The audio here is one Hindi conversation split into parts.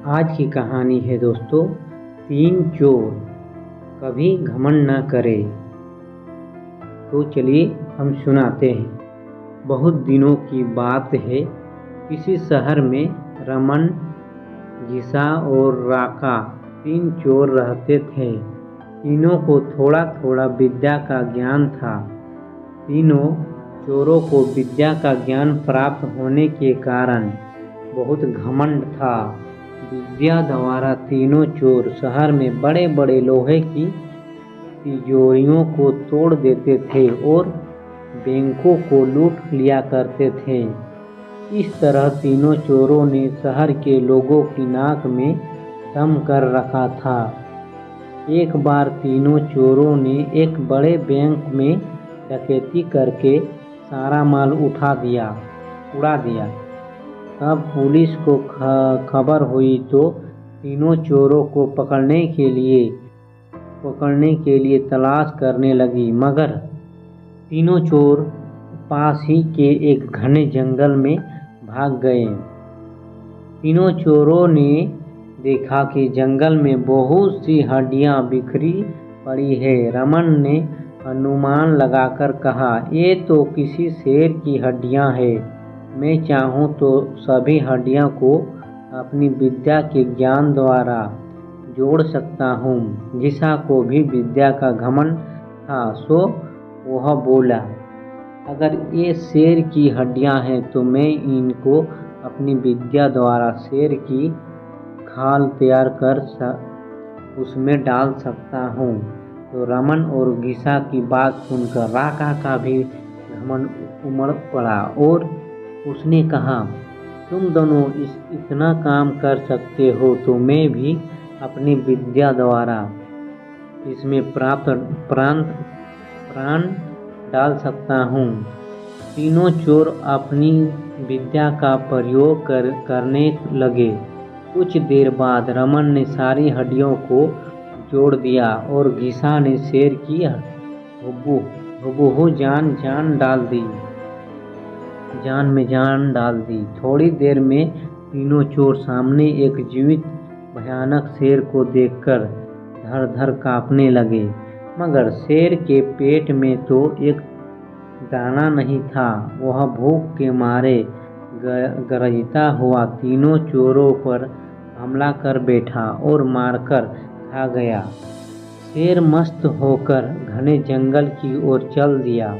आज की कहानी है दोस्तों, तीन चोर। कभी घमंड न करे। तो चलिए हम सुनाते हैं। बहुत दिनों की बात है, किसी शहर में रमन, घिसा और राका तीन चोर रहते थे। तीनों को थोड़ा थोड़ा विद्या का ज्ञान था। तीनों चोरों को विद्या का ज्ञान प्राप्त होने के कारण बहुत घमंड था। विद्या द्वारा तीनों चोर शहर में बड़े बड़े लोहे की तिजोरियों को तोड़ देते थे और बैंकों को लूट लिया करते थे। इस तरह तीनों चोरों ने शहर के लोगों की नाक में दम कर रखा था। एक बार तीनों चोरों ने एक बड़े बैंक में डकैती करके सारा माल उड़ा दिया। तब पुलिस को खबर हुई तो तीनों चोरों को पकड़ने के लिए तलाश करने लगी, मगर तीनों चोर पास ही के एक घने जंगल में भाग गए। तीनों चोरों ने देखा कि जंगल में बहुत सी हड्डियां बिखरी पड़ी है। रमन ने अनुमान लगाकर कहा, ये तो किसी शेर की हड्डियां हैं। मैं चाहूँ तो सभी हड्डियों को अपनी विद्या के ज्ञान द्वारा जोड़ सकता हूँ। घिसा को भी विद्या का घमंड था, सो वह बोला, अगर ये शेर की हड्डियां हैं तो मैं इनको अपनी विद्या द्वारा शेर की खाल तैयार कर उसमें डाल सकता हूँ। तो रमन और घिसा की बात सुनकर राका का भी घमंड उमड़ पड़ा और उसने कहा, तुम दोनों इतना काम कर सकते हो तो मैं भी अपनी विद्या द्वारा इसमें प्राण डाल सकता हूँ। तीनों चोर अपनी विद्या का प्रयोग करने लगे। कुछ देर बाद रमन ने सारी हड्डियों को जोड़ दिया और घिसा ने शेर की हुबहू जान में जान डाल दी। थोड़ी देर में तीनों चोर सामने एक जीवित भयानक शेर को देखकर धर धर कांपने लगे, मगर शेर के पेट में तो एक दाना नहीं था। वह भूख के मारे गरजता हुआ तीनों चोरों पर हमला कर बैठा और मारकर खा गया। शेर मस्त होकर घने जंगल की ओर चल दिया।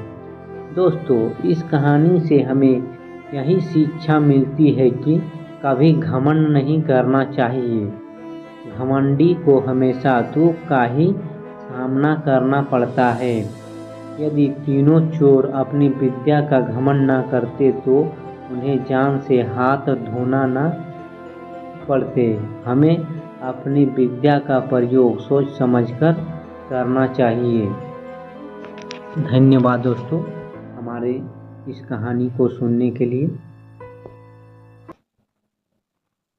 दोस्तों, इस कहानी से हमें यही शिक्षा मिलती है कि कभी घमंड नहीं करना चाहिए। घमंडी को हमेशा दुख का ही सामना करना पड़ता है। यदि तीनों चोर अपनी विद्या का घमंड न करते तो उन्हें जान से हाथ धोना न पड़ते। हमें अपनी विद्या का प्रयोग सोच समझकर करना चाहिए। धन्यवाद दोस्तों, हमारे इस कहानी को सुनने के लिए।